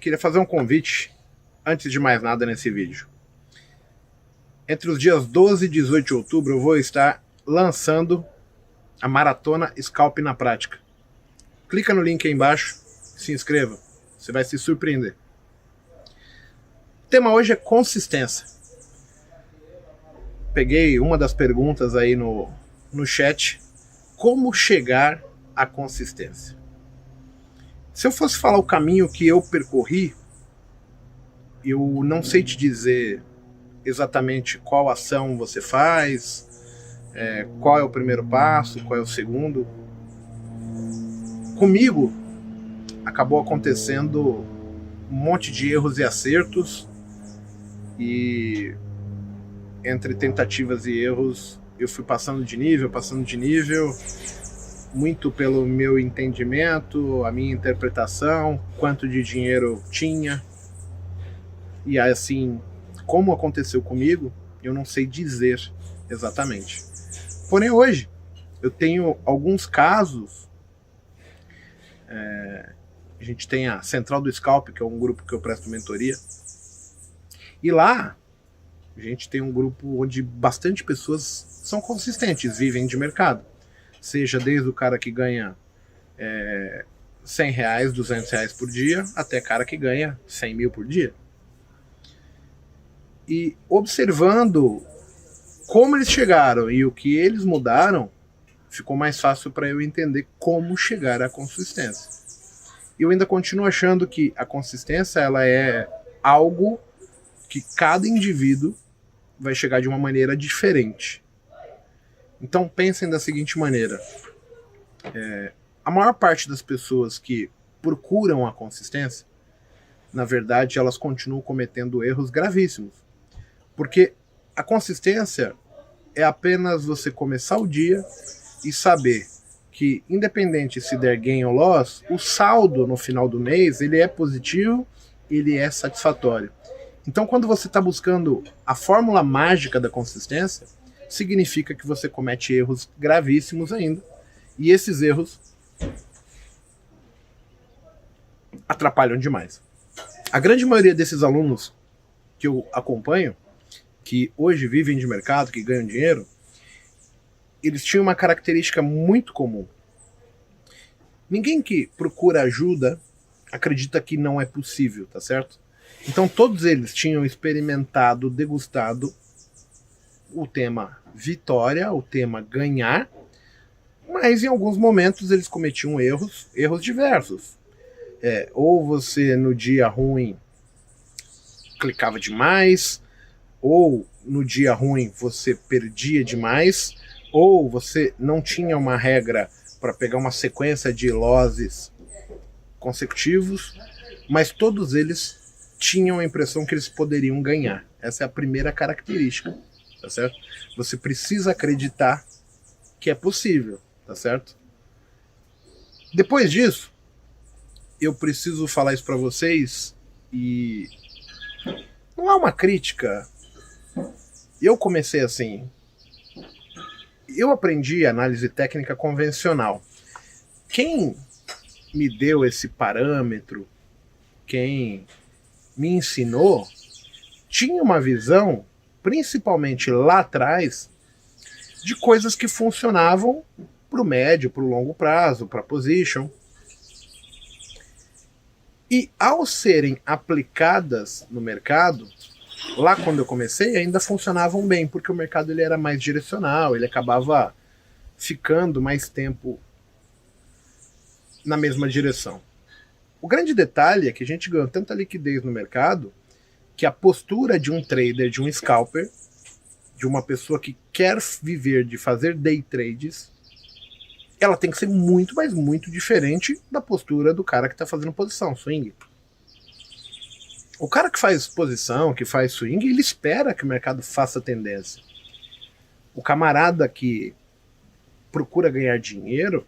queria fazer um convite, antes de mais nada, nesse vídeo. Entre os dias 12 e 18 de outubro, eu vou estar lançando a Maratona Scalp na Prática. Clica no link aí embaixo, se inscreva, você vai se surpreender. O tema hoje é consistência. Peguei uma das perguntas aí no chat, como chegar à consistência? Se eu fosse falar o caminho que eu percorri, eu não sei te dizer exatamente qual ação você faz, qual é o primeiro passo, qual é o segundo. Comigo, acabou acontecendo um monte de erros e acertos, e entre tentativas e erros, eu fui passando de nível, muito pelo meu entendimento, a minha interpretação, quanto de dinheiro eu tinha. E assim, como aconteceu comigo, eu não sei dizer exatamente. Porém, hoje, eu tenho alguns casos. A gente tem a Central do Scalp, que é um grupo que eu presto mentoria. E lá, a gente tem um grupo onde bastante pessoas são consistentes, vivem de mercado. Seja desde o cara que ganha R$100, R$200 por dia, até cara que ganha 100 mil por dia. E observando como eles chegaram e o que eles mudaram, ficou mais fácil para eu entender como chegar à consistência. Eu ainda continuo achando que a consistência ela é algo que cada indivíduo vai chegar de uma maneira diferente. Então pensem da seguinte maneira. A maior parte das pessoas que procuram a consistência, na verdade, elas continuam cometendo erros gravíssimos. Porque a consistência é apenas você começar o dia e saber que, independente se der gain ou loss, o saldo no final do mês ele é positivo, ele é satisfatório. Então, quando você está buscando a fórmula mágica da consistência, significa que você comete erros gravíssimos ainda. E esses erros atrapalham demais. A grande maioria desses alunos que eu acompanho, que hoje vivem de mercado, que ganham dinheiro, eles tinham uma característica muito comum. Ninguém que procura ajuda acredita que não é possível, tá certo? Então todos eles tinham experimentado, degustado o tema vitória, o tema ganhar, mas em alguns momentos eles cometiam erros diversos. Ou você no dia ruim clicava demais, ou no dia ruim você perdia demais, ou você não tinha uma regra para pegar uma sequência de losses consecutivos, mas todos eles tinham a impressão que eles poderiam ganhar. Essa é a primeira característica, tá certo? Você precisa acreditar que é possível, tá certo? Depois disso, eu preciso falar isso para vocês, e não é uma crítica. Eu comecei assim. Eu aprendi análise técnica convencional. Quem me deu esse parâmetro, quem me ensinou, tinha uma visão, principalmente lá atrás, de coisas que funcionavam para o médio, para o longo prazo, para position. E ao serem aplicadas no mercado, lá quando eu comecei ainda funcionavam bem, porque o mercado ele era mais direcional, ele acabava ficando mais tempo na mesma direção. O grande detalhe é que a gente ganhou tanta liquidez no mercado que a postura de um trader, de um scalper, de uma pessoa que quer viver de fazer day trades, ela tem que ser muito, mas muito diferente da postura do cara que está fazendo posição, swing. O cara que faz posição, que faz swing, ele espera que o mercado faça tendência. O camarada que procura ganhar dinheiro,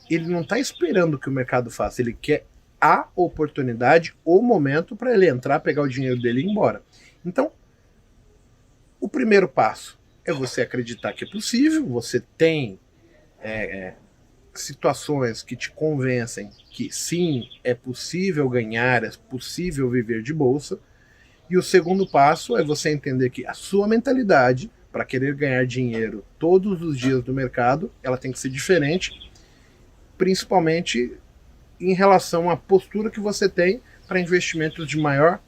ele não está esperando que o mercado faça, ele quer a oportunidade, o momento para ele entrar, pegar o dinheiro dele e ir embora. Então, o primeiro passo é você acreditar que é possível, você tem situações que te convencem que sim, é possível ganhar, é possível viver de bolsa. E o segundo passo é você entender que a sua mentalidade para querer ganhar dinheiro todos os dias do mercado, ela tem que ser diferente, principalmente em relação à postura que você tem para investimentos de maior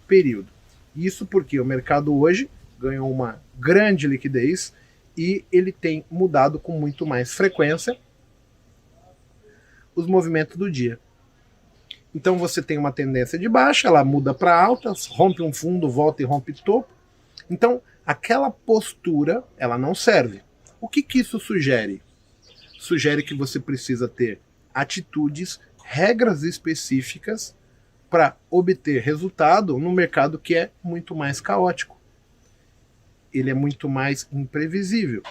período. Isso porque o mercado hoje ganhou uma grande liquidez e ele tem mudado com muito mais frequência os movimentos do dia. Então você tem uma tendência de baixa, ela muda para alta, rompe um fundo, volta e rompe topo. Então aquela postura, ela não serve. O que isso sugere? Sugere que você precisa ter atitudes, regras específicas para obter resultado no mercado que é muito mais caótico. Ele é muito mais imprevisível.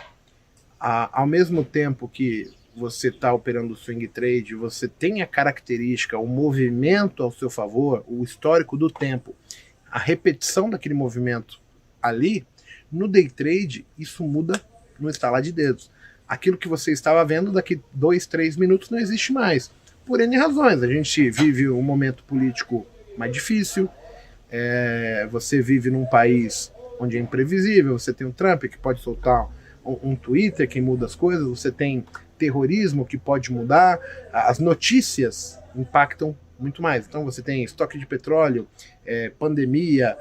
Ao mesmo tempo que você está operando swing trade, você tem a característica, o movimento ao seu favor, o histórico do tempo, a repetição daquele movimento ali, no day trade, isso muda no estalar de dedos. Aquilo que você estava vendo daqui 2, 3 minutos não existe mais. Por N razões. A gente vive um momento político mais difícil, você vive num país onde é imprevisível, você tem o Trump que pode soltar um Twitter que muda as coisas, você tem terrorismo que pode mudar, as notícias impactam muito mais. Então você tem estoque de petróleo, pandemia,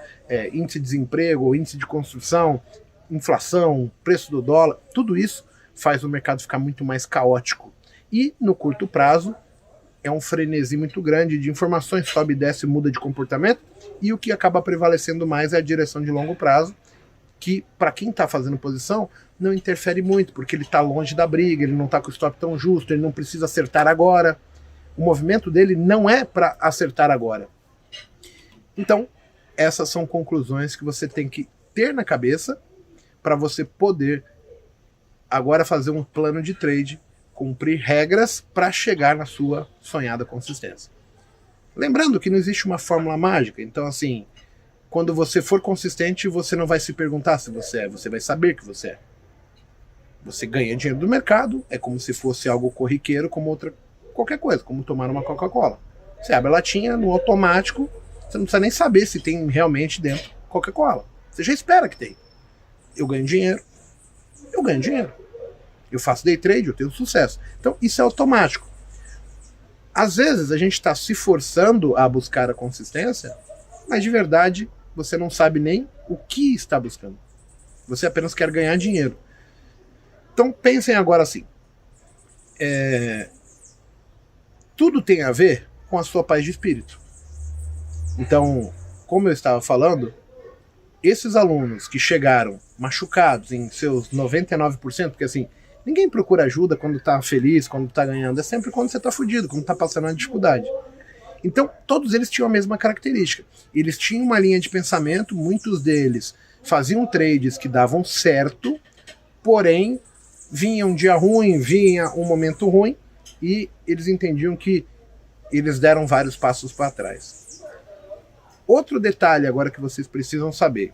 índice de desemprego, índice de construção, inflação, preço do dólar, tudo isso faz o mercado ficar muito mais caótico. E no curto prazo é um frenesi muito grande de informações, sobe, desce, muda de comportamento, e o que acaba prevalecendo mais é a direção de longo prazo, que para quem está fazendo posição não interfere muito, porque ele está longe da briga, ele não está com o stop tão justo, ele não precisa acertar agora. O movimento dele não é para acertar agora. Então, essas são conclusões que você tem que ter na cabeça para você poder agora fazer um plano de trade, cumprir regras para chegar na sua sonhada consistência. Lembrando que não existe uma fórmula mágica, então assim, quando você for consistente, você não vai se perguntar se você é, você vai saber que você é. Você ganha dinheiro do mercado, é como se fosse algo corriqueiro, como qualquer coisa, como tomar uma Coca-Cola. Você abre a latinha no automático, você não precisa nem saber se tem realmente dentro Coca-Cola. Você já espera que tem. Eu ganho dinheiro. Eu faço day trade, eu tenho sucesso. Então isso é automático. Às vezes a gente está se forçando a buscar a consistência, mas de verdade você não sabe nem o que está buscando. Você apenas quer ganhar dinheiro. Então pensem agora assim. Tudo tem a ver com a sua paz de espírito. Então, como eu estava falando, esses alunos que chegaram machucados em seus 99%, porque assim, ninguém procura ajuda quando tá feliz, quando tá ganhando, é sempre quando você tá fudido, quando tá passando uma dificuldade. Então, todos eles tinham a mesma característica. Eles tinham uma linha de pensamento, muitos deles faziam trades que davam certo, porém, vinha um dia ruim, vinha um momento ruim, e eles entendiam que eles deram vários passos para trás. Outro detalhe agora que vocês precisam saber.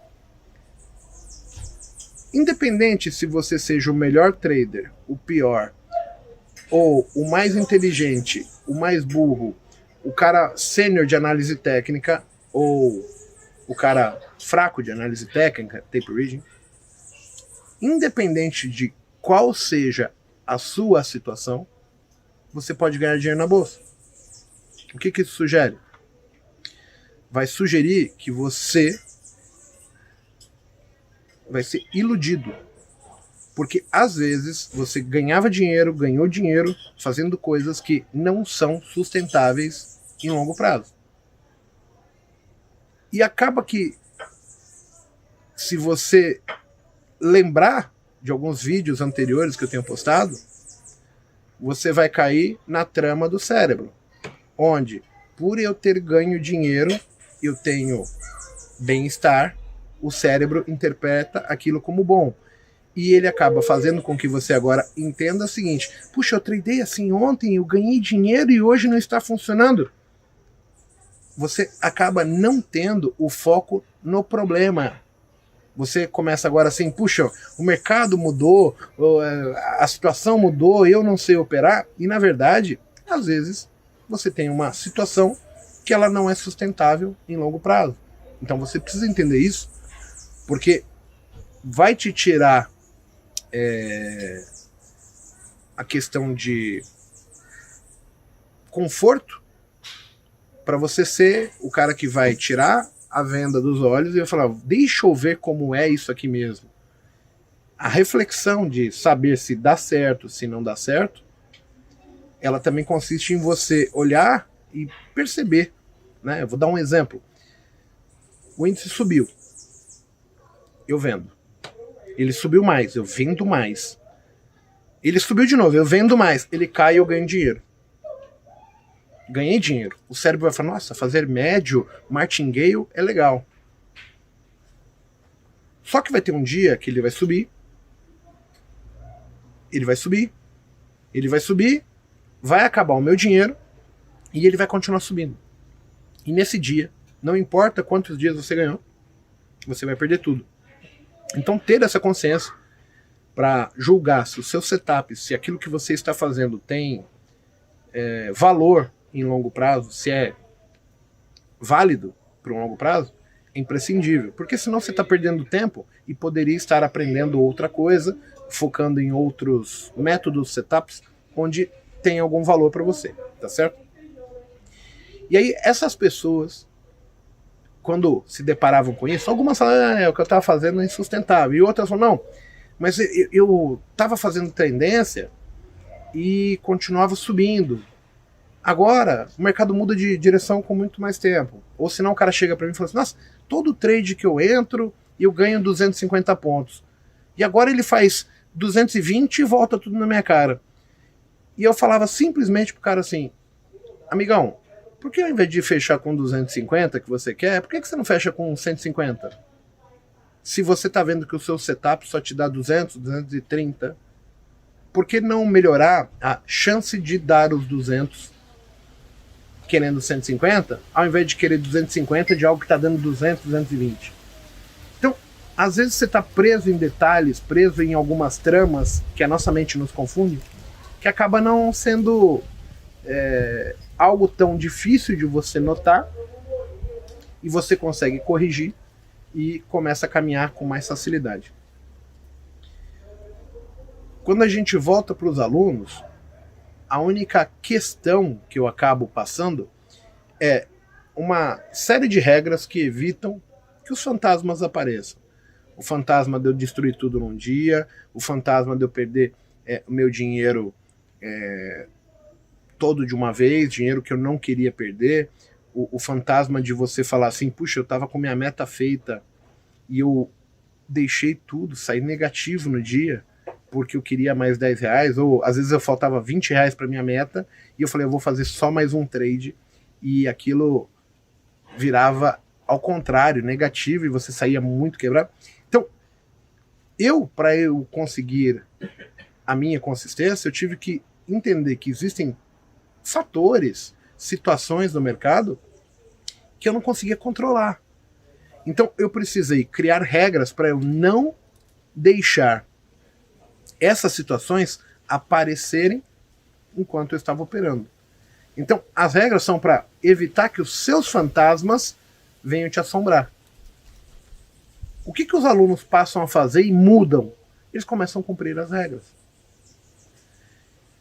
Independente se você seja o melhor trader, o pior, ou o mais inteligente, o mais burro, o cara sênior de análise técnica, ou o cara fraco de análise técnica, tape reading, independente de qual seja a sua situação, você pode ganhar dinheiro na bolsa. O que isso sugere? Vai sugerir que você vai ser iludido. Porque às vezes você ganhava dinheiro, ganhou dinheiro fazendo coisas que não são sustentáveis em longo prazo. E acaba que, se você lembrar de alguns vídeos anteriores que eu tenho postado, você vai cair na trama do cérebro, onde, por eu ter ganho dinheiro, eu tenho bem-estar, o cérebro interpreta aquilo como bom. E ele acaba fazendo com que você agora entenda o seguinte: puxa, eu tradei assim ontem, eu ganhei dinheiro e hoje não está funcionando. Você acaba não tendo o foco no problema. Você começa agora assim, puxa, o mercado mudou, a situação mudou, eu não sei operar. E na verdade, às vezes, você tem uma situação que ela não é sustentável em longo prazo. Então você precisa entender isso, porque vai te tirar a questão de conforto para você ser o cara que vai tirar a venda dos olhos e vai falar, deixa eu ver como é isso aqui mesmo. A reflexão de saber se dá certo, se não dá certo, ela também consiste em você olhar e perceber, né? Eu vou dar um exemplo. O índice subiu. Eu vendo. Ele subiu mais, eu vendo mais. Ele subiu de novo, eu vendo mais. Ele cai e eu ganho dinheiro. Ganhei dinheiro. O cérebro vai falar, nossa, fazer médio, martingale é legal. Só que vai ter um dia que ele vai subir. Ele vai subir. Ele vai subir. Vai acabar o meu dinheiro. E ele vai continuar subindo. E nesse dia, não importa quantos dias você ganhou, você vai perder tudo. Então ter essa consciência para julgar se o seu setup, se aquilo que você está fazendo tem valor em longo prazo, se é válido para um longo prazo, é imprescindível. Porque senão você está perdendo tempo e poderia estar aprendendo outra coisa, focando em outros métodos, setups, onde tem algum valor para você, tá certo? E aí essas pessoas, quando se deparavam com isso, algumas falavam, o que eu estava fazendo é insustentável, e outras falavam, não, mas eu estava fazendo tendência e continuava subindo. Agora, o mercado muda de direção com muito mais tempo. Ou senão o cara chega para mim e fala assim, nossa, todo trade que eu entro, eu ganho 250 pontos. E agora ele faz 220 e volta tudo na minha cara. E eu falava simplesmente pro cara assim, amigão, por que ao invés de fechar com 250 que você quer, por que você não fecha com 150? Se você tá vendo que o seu setup só te dá 200, 230, por que não melhorar a chance de dar os 200 querendo 150, ao invés de querer 250 de algo que está dando 200, 220? Então, às vezes você está preso em detalhes, preso em algumas tramas que a nossa mente nos confunde, que acaba não sendo algo tão difícil de você notar, e você consegue corrigir e começa a caminhar com mais facilidade. Quando a gente volta para os alunos, a única questão que eu acabo passando é uma série de regras que evitam que os fantasmas apareçam. O fantasma de eu destruir tudo num dia, o fantasma de eu perder o meu dinheiro todo de uma vez, dinheiro que eu não queria perder, o fantasma de você falar assim, puxa, eu estava com minha meta feita e eu deixei tudo, saí negativo no dia, porque eu queria mais 10 reais, ou às vezes eu faltava 20 reais para minha meta, e eu falei, eu vou fazer só mais um trade, e aquilo virava ao contrário, negativo, e você saía muito quebrado. Então, para eu conseguir a minha consistência, eu tive que entender que existem fatores, situações no mercado que eu não conseguia controlar. Então, eu precisei criar regras para eu não deixar essas situações aparecerem enquanto eu estava operando. Então, as regras são para evitar que os seus fantasmas venham te assombrar. O que os alunos passam a fazer e mudam? Eles começam a cumprir as regras.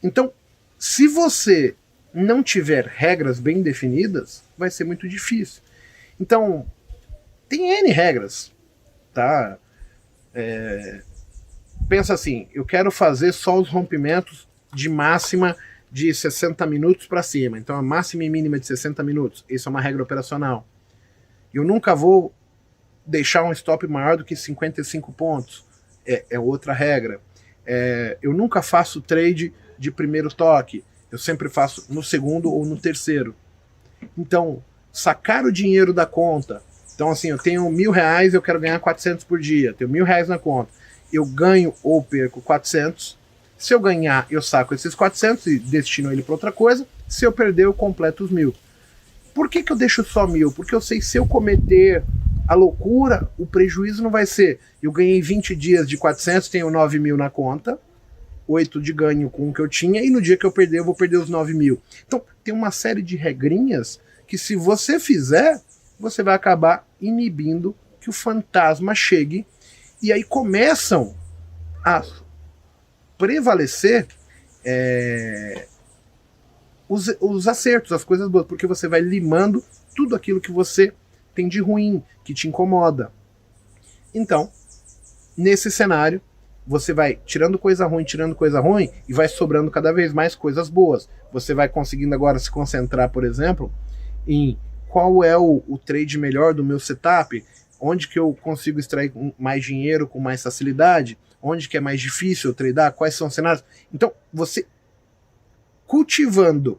Então, se você não tiver regras bem definidas, vai ser muito difícil. Então, tem N regras, tá? Pensa assim, eu quero fazer só os rompimentos de máxima de 60 minutos para cima. Então a máxima e mínima de 60 minutos. Isso é uma regra operacional. Eu nunca vou deixar um stop maior do que 55 pontos. É outra regra. Eu nunca faço trade de primeiro toque. Eu sempre faço no segundo ou no terceiro. Então, sacar o dinheiro da conta. Então assim, eu tenho R$1.000, eu quero ganhar 400 por dia. Tenho R$1.000 na conta. Eu ganho ou perco 400. Se eu ganhar, eu saco esses 400 e destino ele para outra coisa. Se eu perder, eu completo os 1.000. Por que eu deixo só 1.000? Porque eu sei, se eu cometer A loucura, o prejuízo não vai ser, eu ganhei 20 dias de 400, tenho 9 mil na conta, 8 de ganho com o que eu tinha, e no dia que eu perder, eu vou perder os 9 mil. Então, tem uma série de regrinhas que, se você fizer, você vai acabar inibindo que o fantasma chegue, e aí começam a prevalecer os acertos, as coisas boas, porque você vai limando tudo aquilo que você tem de ruim, que te incomoda. Então, nesse cenário, você vai tirando coisa ruim e vai sobrando cada vez mais coisas boas. Você vai conseguindo agora se concentrar, por exemplo, em qual é o trade melhor do meu setup, onde que eu consigo extrair mais dinheiro com mais facilidade, onde que é mais difícil eu tradear, quais são os cenários. Então, você cultivando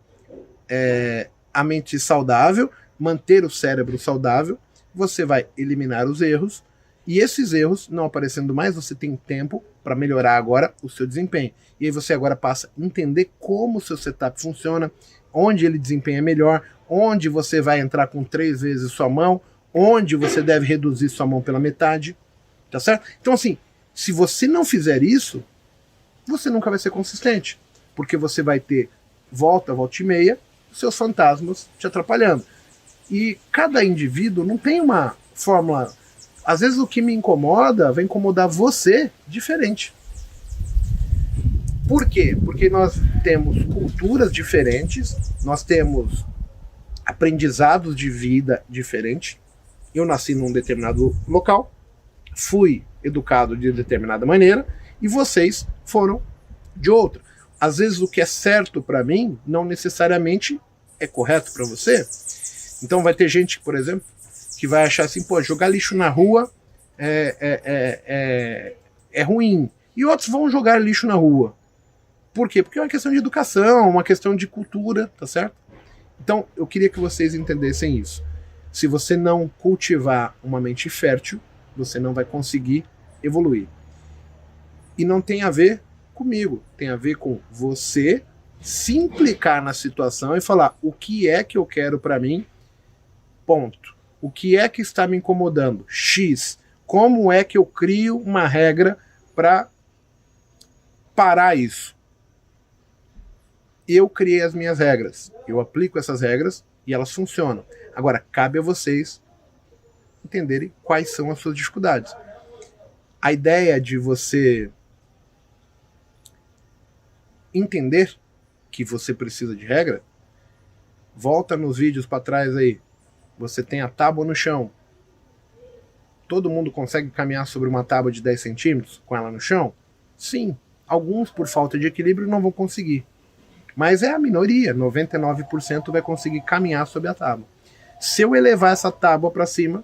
a mente saudável, manter o cérebro saudável, você vai eliminar os erros, e esses erros não aparecendo mais, você tem tempo para melhorar agora o seu desempenho. E aí você agora passa a entender como o seu setup funciona, onde ele desempenha melhor, onde você vai entrar com 3 vezes sua mão, onde você deve reduzir sua mão pela metade, tá certo? Então assim, se você não fizer isso, você nunca vai ser consistente, porque você vai ter volta e meia, seus fantasmas te atrapalhando. E cada indivíduo não tem uma fórmula. Às vezes o que me incomoda vai incomodar você diferente. Por quê? Porque nós temos culturas diferentes, nós temos aprendizados de vida diferentes. Eu nasci num determinado local, fui educado de determinada maneira, e vocês foram de outra. Às vezes o que é certo para mim não necessariamente é correto para você. Então vai ter gente, por exemplo, que vai achar assim, pô, jogar lixo na rua é ruim. E outros vão jogar lixo na rua. Por quê? Porque é uma questão de educação, uma questão de cultura, tá certo? Então eu queria que vocês entendessem isso. Se você não cultivar uma mente fértil, você não vai conseguir evoluir. E não tem a ver comigo, tem a ver com você se implicar na situação e falar o que é que eu quero para mim, ponto. O que é que está me incomodando? X. Como é que eu crio uma regra para parar isso? Eu criei as minhas regras, eu aplico essas regras e elas funcionam. Agora, cabe a vocês entenderem quais são as suas dificuldades. A ideia de você entender que você precisa de regra, volta nos vídeos para trás aí. Você tem a tábua no chão. Todo mundo consegue caminhar sobre uma tábua de 10 centímetros com ela no chão? Sim. Alguns, por falta de equilíbrio, não vão conseguir. Mas é a minoria. 99% vai conseguir caminhar sobre a tábua. Se eu elevar essa tábua para cima,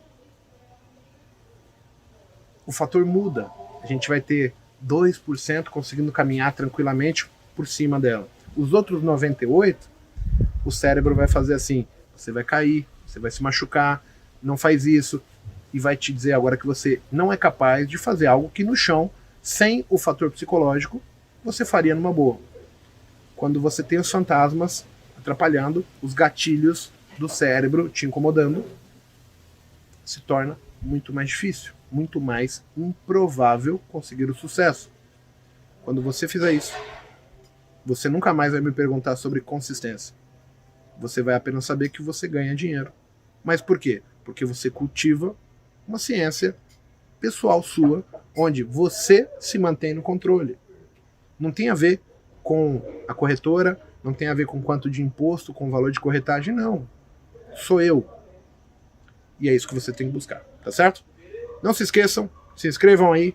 o fator muda. A gente vai ter 2% conseguindo caminhar tranquilamente por cima dela. Os outros 98%, o cérebro vai fazer assim, você vai cair, você vai se machucar, não faz isso, e vai te dizer agora que você não é capaz de fazer algo que no chão, sem o fator psicológico, você faria numa boa. Quando você tem os fantasmas atrapalhando, os gatilhos do cérebro te incomodando, se torna muito mais difícil, muito mais improvável conseguir o sucesso. Quando você fizer isso, você nunca mais vai me perguntar sobre consistência. Você vai apenas saber que você ganha dinheiro. Mas por quê? Porque você cultiva uma ciência pessoal sua, onde você se mantém no controle. Não tem a ver com a corretora, não tem a ver com quanto de imposto, com o valor de corretagem, não. Sou eu. E é isso que você tem que buscar, tá certo? Não se esqueçam, se inscrevam aí.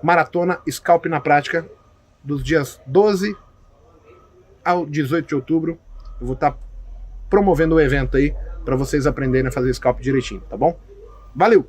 Maratona Scalp na Prática, dos dias 12 ao 18 de outubro. Eu vou estar promovendo o evento aí para vocês aprenderem a fazer scalp direitinho, tá bom? Valeu!